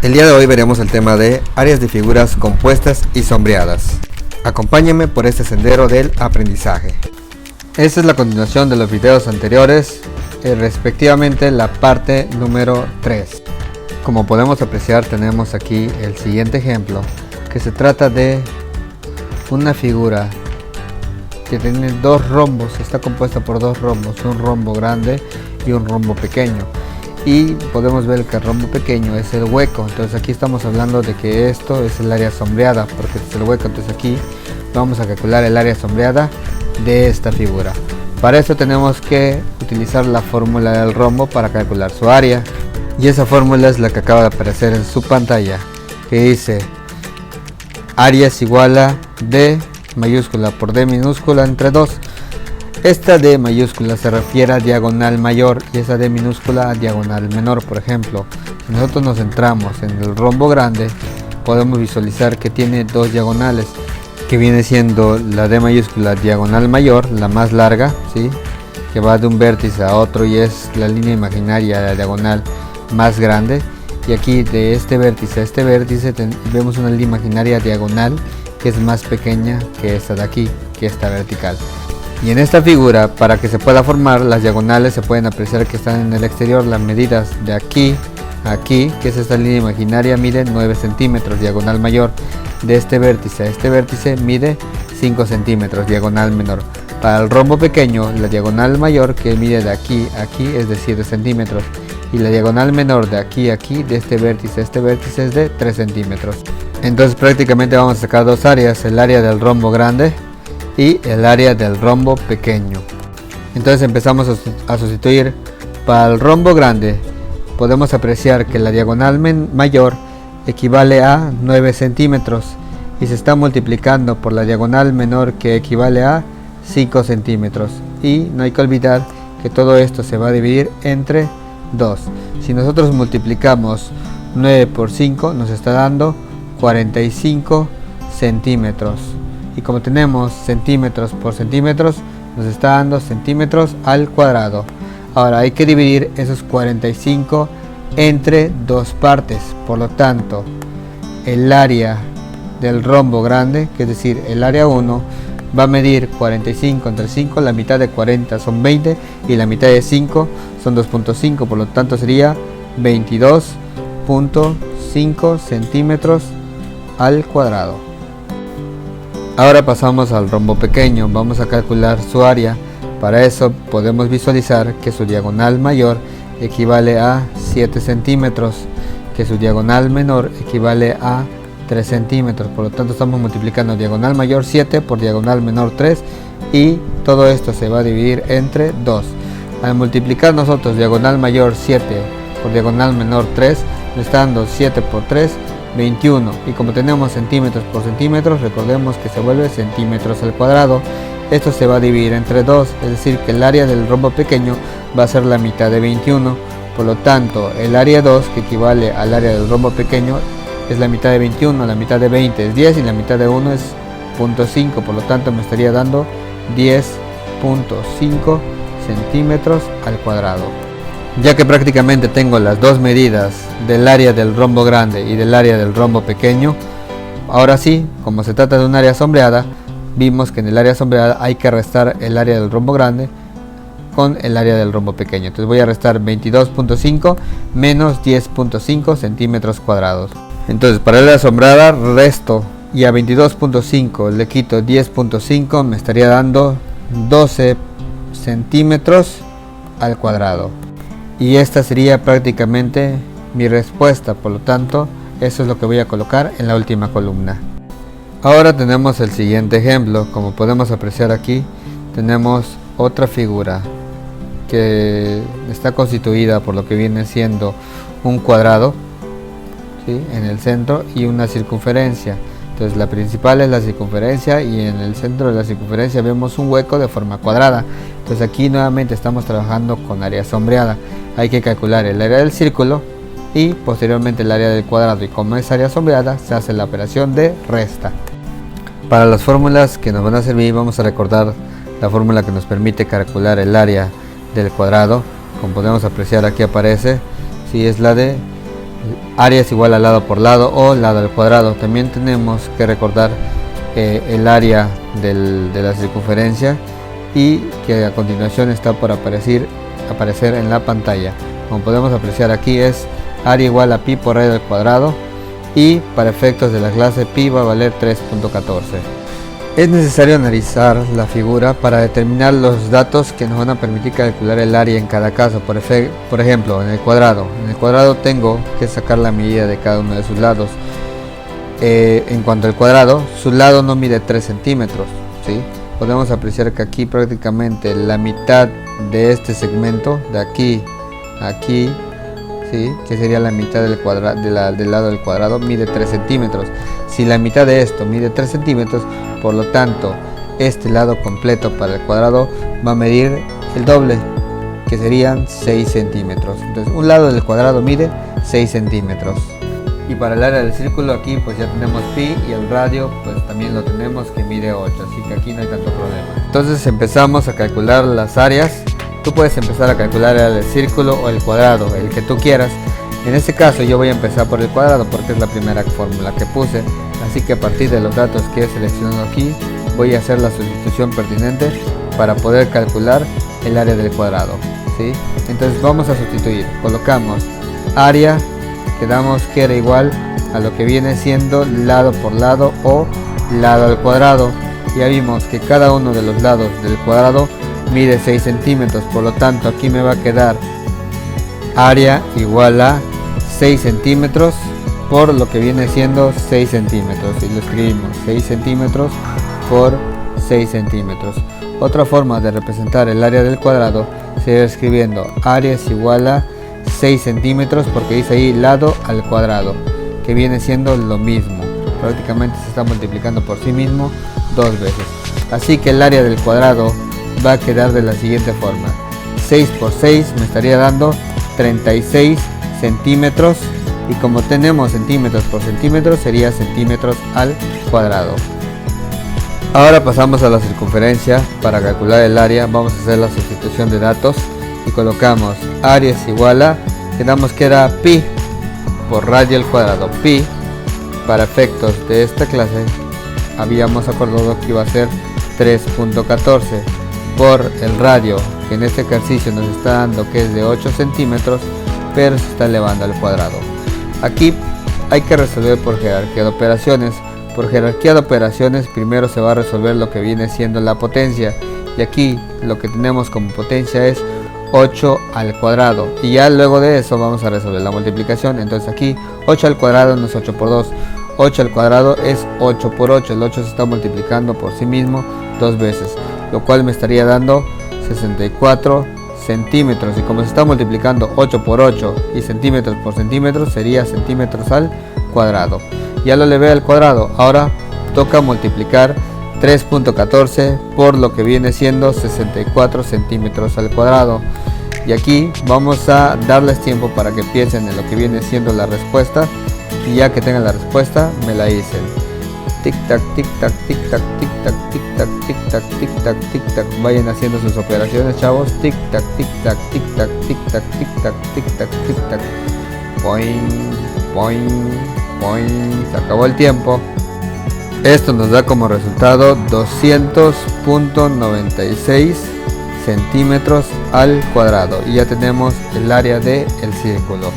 El día de hoy veremos el tema de áreas de figuras compuestas y sombreadas. Acompáñenme por este sendero del aprendizaje. Esta es la continuación de los videos anteriores, respectivamente la parte número 3. Como podemos apreciar, tenemos aquí el siguiente ejemplo, que se trata de una figura que tiene dos rombos, está compuesta por dos rombos, un rombo grande y un rombo pequeño. Y podemos ver que el rombo pequeño es el hueco, entonces aquí estamos hablando de que esto es el área sombreada, porque es el hueco. Entonces aquí vamos a calcular el área sombreada de esta figura. Para esto tenemos que utilizar la fórmula del rombo para calcular su área, y esa fórmula es la que acaba de aparecer en su pantalla, que dice área es igual a D mayúscula por D minúscula entre 2. Esta D mayúscula se refiere a diagonal mayor y esa D minúscula a diagonal menor. Por ejemplo, si nosotros nos centramos en el rombo grande, podemos visualizar que tiene dos diagonales, que viene siendo la D mayúscula diagonal mayor, la más larga, ¿sí?, que va de un vértice a otro y es la línea imaginaria, la diagonal más grande. Y aquí de este vértice a este vértice vemos una línea imaginaria diagonal que es más pequeña que esta de aquí, que esta vertical. Y en esta figura, para que se pueda formar, las diagonales se pueden apreciar que están en el exterior. Las medidas de aquí a aquí, que es esta línea imaginaria, mide 9 centímetros, diagonal mayor. De este vértice a este vértice mide 5 centímetros, diagonal menor. Para el rombo pequeño, la diagonal mayor, que mide de aquí a aquí, es de 7 centímetros. Y la diagonal menor de aquí a aquí, de este vértice a este vértice, es de 3 centímetros. Entonces prácticamente vamos a sacar dos áreas, el área del rombo grande y el área del rombo pequeño. Entonces empezamos a sustituir. Para el rombo grande podemos apreciar que la diagonal mayor equivale a 9 centímetros y se está multiplicando por la diagonal menor, que equivale a 5 centímetros. Y no hay que olvidar que todo esto se va a dividir entre 2. Si nosotros multiplicamos 9 por 5 nos está dando 45 centímetros. Y como tenemos centímetros por centímetros, nos está dando centímetros al cuadrado. Ahora hay que dividir esos 45 entre dos partes. Por lo tanto, el área del rombo grande, que es decir, el área 1, va a medir 45 entre 5, la mitad de 40 son 20 y la mitad de 5 son 2.5, por lo tanto sería 22.5 centímetros al cuadrado. Ahora pasamos al rombo pequeño, vamos a calcular su área. Para eso podemos visualizar que su diagonal mayor equivale a 7 centímetros, que su diagonal menor equivale a 3 centímetros, por lo tanto estamos multiplicando diagonal mayor 7 por diagonal menor 3 y todo esto se va a dividir entre 2. Al multiplicar nosotros diagonal mayor 7 por diagonal menor 3, nos está dando 7 por 3, 21, y como tenemos centímetros por centímetros, recordemos que se vuelve centímetros al cuadrado. Esto se va a dividir entre 2, es decir que el área del rombo pequeño va a ser la mitad de 21, por lo tanto el área 2, que equivale al área del rombo pequeño, es la mitad de 21, la mitad de 20 es 10 y la mitad de 1 es 0.5, por lo tanto me estaría dando 10.5 centímetros al cuadrado. Ya que prácticamente tengo las dos medidas del área del rombo grande y del área del rombo pequeño, ahora sí, como se trata de un área sombreada, vimos que en el área sombreada hay que restar el área del rombo grande con el área del rombo pequeño. Entonces voy a restar 22.5 menos 10.5 centímetros cuadrados. Entonces para el área sombreada resto y a 22.5 le quito 10.5, me estaría dando 12 centímetros al cuadrado. Y esta sería prácticamente mi respuesta, por lo tanto eso es lo que voy a colocar en la última columna. Ahora tenemos el siguiente ejemplo. Como podemos apreciar aquí, tenemos otra figura que está constituida por lo que viene siendo un cuadrado, ¿sí?, en el centro y una circunferencia. Entonces la principal es la circunferencia y en el centro de la circunferencia vemos un hueco de forma cuadrada. Entonces aquí nuevamente estamos trabajando con área sombreada. Hay que calcular el área del círculo y posteriormente el área del cuadrado, y como es área sombreada se hace la operación de resta. Para las fórmulas que nos van a servir vamos a recordar la fórmula que nos permite calcular el área del cuadrado. Como podemos apreciar aquí aparece, si es la de área es igual a lado por lado o lado al cuadrado. También tenemos que recordar el área de la circunferencia, y que a continuación está por aparecer en la pantalla. Como podemos apreciar aquí, es área igual a pi por radio al cuadrado, y para efectos de la clase pi va a valer 3.14. Es necesario analizar la figura para determinar los datos que nos van a permitir calcular el área en cada caso. Por ejemplo, en el cuadrado tengo que sacar la medida de cada uno de sus lados. En cuanto al cuadrado, su lado no mide 3 centímetros, ¿sí? Podemos apreciar que aquí prácticamente la mitad de este segmento, de aquí a aquí, ¿sí?, que sería la mitad del lado del cuadrado, mide 3 centímetros. Si la mitad de esto mide 3 centímetros, por lo tanto este lado completo para el cuadrado va a medir el doble, que serían 6 centímetros. Entonces un lado del cuadrado mide 6 centímetros. Y para el área del círculo, aquí pues ya tenemos pi, y el radio pues también lo tenemos, que mide 8, así que aquí no hay tanto problema. Entonces empezamos a calcular las áreas. Tú puedes empezar a calcular el área del círculo o el cuadrado, el que tú quieras. En este caso yo voy a empezar por el cuadrado porque es la primera fórmula que puse, así que a partir de los datos que he seleccionado aquí voy a hacer la sustitución pertinente para poder calcular el área del cuadrado, ¿sí? Entonces vamos a sustituir, colocamos área, quedamos que era igual a lo que viene siendo lado por lado o lado al cuadrado. Ya vimos que cada uno de los lados del cuadrado mide 6 centímetros, por lo tanto aquí me va a quedar área igual a 6 centímetros por lo que viene siendo 6 centímetros, y lo escribimos 6 centímetros por 6 centímetros. Otra forma de representar el área del cuadrado sería escribiendo área es igual a 6 centímetros, porque dice ahí lado al cuadrado, que viene siendo lo mismo, prácticamente se está multiplicando por sí mismo 2 veces. Así que el área del cuadrado va a quedar de la siguiente forma: 6 por 6 me estaría dando 36 centímetros, y como tenemos centímetros por centímetros, sería centímetros al cuadrado. Ahora pasamos a la circunferencia. Para calcular el área vamos a hacer la sustitución de datos y colocamos área es igual a, quedamos que era pi por radio al cuadrado. Pi, para efectos de esta clase, habíamos acordado que iba a ser 3.14 por el radio, que en este ejercicio nos está dando que es de 8 centímetros, pero se está elevando al cuadrado. Aquí hay que resolver por jerarquía de operaciones. Por jerarquía de operaciones primero se va a resolver lo que viene siendo la potencia, y aquí lo que tenemos como potencia es 8 al cuadrado, y ya luego de eso vamos a resolver la multiplicación. Entonces aquí 8 al cuadrado no es 8 por 2, 8 al cuadrado es 8 por 8, el 8 se está multiplicando por sí mismo 2 veces, lo cual me estaría dando 64 centímetros, y como se está multiplicando 8 por 8 y centímetros por centímetros, sería centímetros al cuadrado. Ya lo elevé al cuadrado, ahora toca multiplicar 3.14 por lo que viene siendo 64 centímetros al cuadrado, y aquí vamos a darles tiempo para que piensen en lo que viene siendo la respuesta, y ya que tengan la respuesta me la dicen. Tic tac, tic tac, tic tac, tic tac, tic tac, tic tac, tic tac, tic tac. Vayan haciendo sus operaciones, chavos. Tic tac, tic tac, tic tac, tic tac, tic tac, tic tac, tic tac. Poing, poing, poing. Se acabó el tiempo. Esto nos da como resultado 200.96 centímetros al cuadrado, y ya tenemos el área del círculo.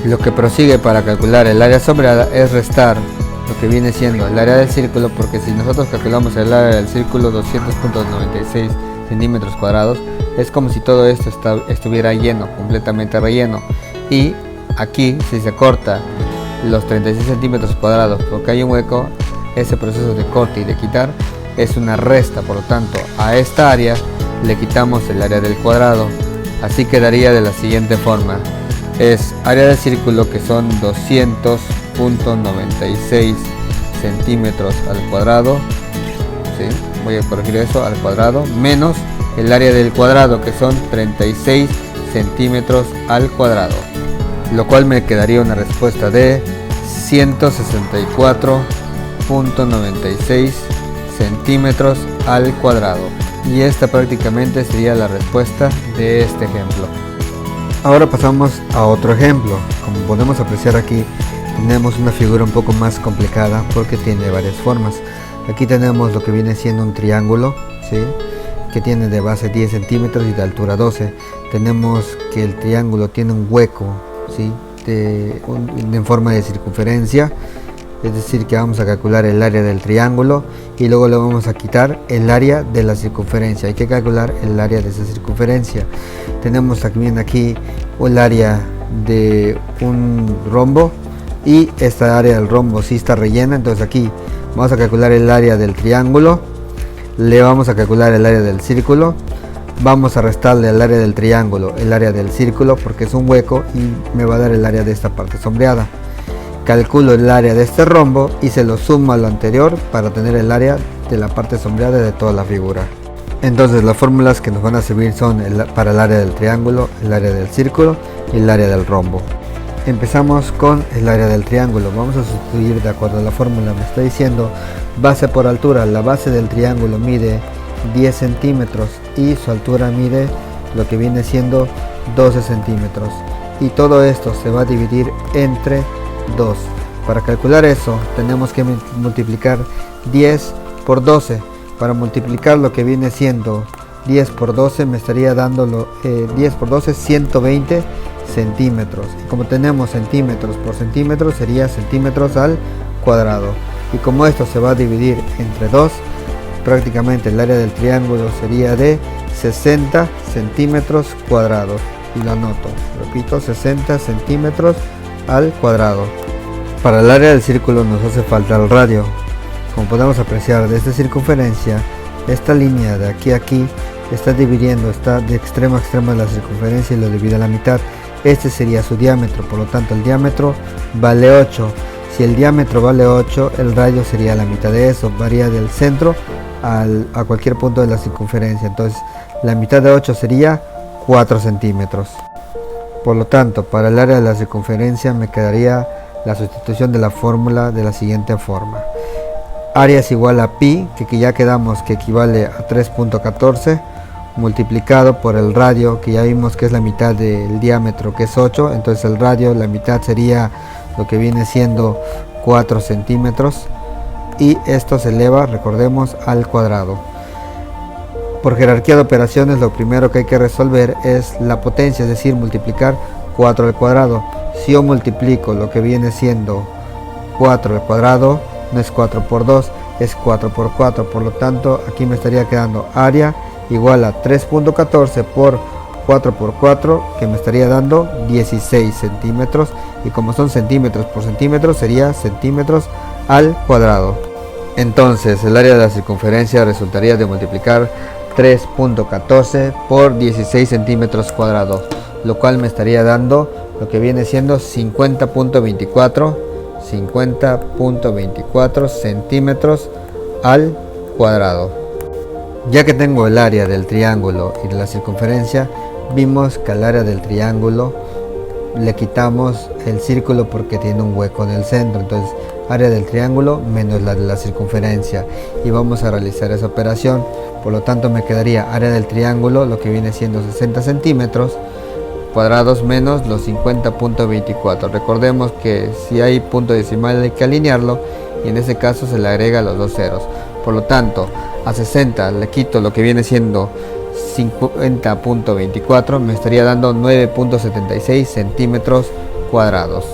Lo que prosigue para calcular el área sombreada es restar lo que viene siendo el área del círculo, porque si nosotros calculamos el área del círculo 200.96 centímetros cuadrados, es como si todo esto estuviera lleno, completamente relleno, y aquí si se corta los 36 centímetros cuadrados porque hay un hueco, ese proceso de corte y de quitar es una resta, por lo tanto a esta área le quitamos el área del cuadrado. Así quedaría de la siguiente forma: es área del círculo, que son 200.96 centímetros al cuadrado, ¿sí? Voy a corregir eso, al cuadrado, menos el área del cuadrado, que son 36 centímetros al cuadrado, lo cual me quedaría una respuesta de 164.96 centímetros al cuadrado, y esta prácticamente sería la respuesta de este ejemplo. Ahora pasamos a otro ejemplo. Como podemos apreciar aquí, tenemos una figura un poco más complicada porque tiene varias formas. Aquí tenemos lo que viene siendo un triángulo, ¿sí?, que tiene de base 10 centímetros y de altura 12. Tenemos que el triángulo tiene un hueco, ¿sí?, en forma de circunferencia. Es decir, que vamos a calcular el área del triángulo y luego le vamos a quitar el área de la circunferencia. Hay que calcular el área de esa circunferencia. Tenemos también aquí el área de un rombo y esta área del rombo sí está rellena. Entonces aquí vamos a calcular el área del triángulo, le vamos a calcular el área del círculo, vamos a restarle al área del triángulo el área del círculo porque es un hueco y me va a dar el área de esta parte sombreada. Calculo el área de este rombo y se lo sumo a lo anterior para tener el área de la parte sombreada de toda la figura. Entonces las fórmulas que nos van a servir son para el área del triángulo, el área del círculo y el área del rombo. Empezamos con el área del triángulo. Vamos a sustituir de acuerdo a la fórmula. Me está diciendo base por altura. La base del triángulo mide 10 centímetros y su altura mide lo que viene siendo 12 centímetros. Y todo esto se va a dividir entre 2. Para calcular eso tenemos que multiplicar 10 por 12. Para multiplicar lo que viene siendo 10 por 12 me estaría dando 10 por 12 120 centímetros. Y como tenemos centímetros por centímetros sería centímetros al cuadrado. Y como esto se va a dividir entre 2, prácticamente el área del triángulo sería de 60 centímetros cuadrados. Y lo anoto, repito, 60 centímetros al cuadrado. Para el área del círculo nos hace falta el radio. Como podemos apreciar de esta circunferencia, esta línea de aquí a aquí está dividiendo, está de extremo a extremo de la circunferencia y lo divide a la mitad. Este sería su diámetro, por lo tanto el diámetro vale 8. Si el diámetro vale 8, el radio sería la mitad de eso, varía del centro a cualquier punto de la circunferencia. Entonces la mitad de 8 sería 4 centímetros. Por lo tanto, para el área de la circunferencia me quedaría la sustitución de la fórmula de la siguiente forma. Área es igual a pi, que ya quedamos que equivale a 3.14, multiplicado por el radio, que ya vimos que es la mitad del diámetro, que es 8. Entonces el radio, la mitad sería lo que viene siendo 4 centímetros. Y esto se eleva, recordemos, al cuadrado. Por jerarquía de operaciones, lo primero que hay que resolver es la potencia, es decir, multiplicar 4 al cuadrado. Si yo multiplico lo que viene siendo 4 al cuadrado, no es 4 por 2, es 4 por 4. Por lo tanto, aquí me estaría quedando área igual a 3.14 por 4 por 4, que me estaría dando 16 centímetros. Y como son centímetros por centímetros, sería centímetros al cuadrado. Entonces, el área de la circunferencia resultaría de multiplicar 3.14 por 16 centímetros cuadrados, lo cual me estaría dando lo que viene siendo 50.24 centímetros al cuadrado. Ya que tengo el área del triángulo y de la circunferencia, vimos que al área del triángulo le quitamos el círculo porque tiene un hueco en el centro. Entonces área del triángulo menos la de la circunferencia, y vamos a realizar esa operación. Por lo tanto me quedaría área del triángulo, lo que viene siendo 60 centímetros cuadrados menos los 50.24. Recordemos que si hay punto decimal hay que alinearlo, y en ese caso se le agrega los dos ceros. Por lo tanto, a 60 le quito lo que viene siendo 50.24, me estaría dando 9.76 centímetros cuadrados.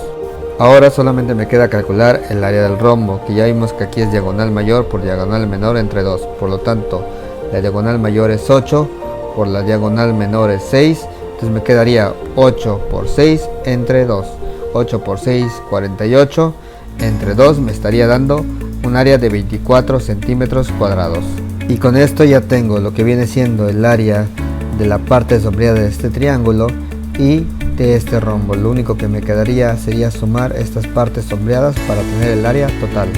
Ahora solamente me queda calcular el área del rombo, que ya vimos que aquí es diagonal mayor por diagonal menor entre 2. Por lo tanto, la diagonal mayor es 8, por la diagonal menor es 6. Entonces me quedaría 8 por 6 entre 2. 8 por 6, 48. Entre 2 me estaría dando un área de 24 centímetros cuadrados. Y con esto ya tengo lo que viene siendo el área de la parte sombreada de este triángulo y de este rombo. Lo único que me quedaría sería sumar estas partes sombreadas para tener el área total.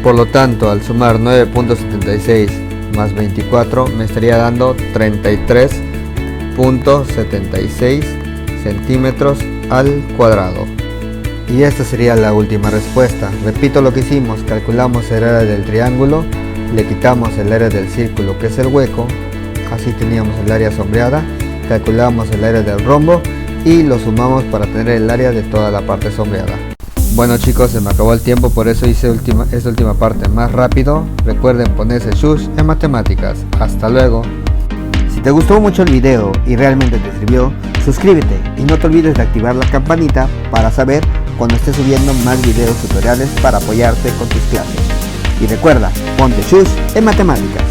Por lo tanto, al sumar 9.76 más 24 me estaría dando 33.76 centímetros al cuadrado. Y esta sería la última respuesta. Repito lo que hicimos: calculamos el área del triángulo, le quitamos el área del círculo, que es el hueco, así teníamos el área sombreada, calculamos el área del rombo y lo sumamos para tener el área de toda la parte sombreada. Bueno chicos, se me acabó el tiempo, por eso hice esta última parte más rápido. Recuerden ponerse shush en matemáticas. Hasta luego. Si te gustó mucho el video y realmente te sirvió, suscríbete y no te olvides de activar la campanita para saber cuando esté subiendo más videos tutoriales para apoyarte con tus clases. Y recuerda, ponte shush en matemáticas.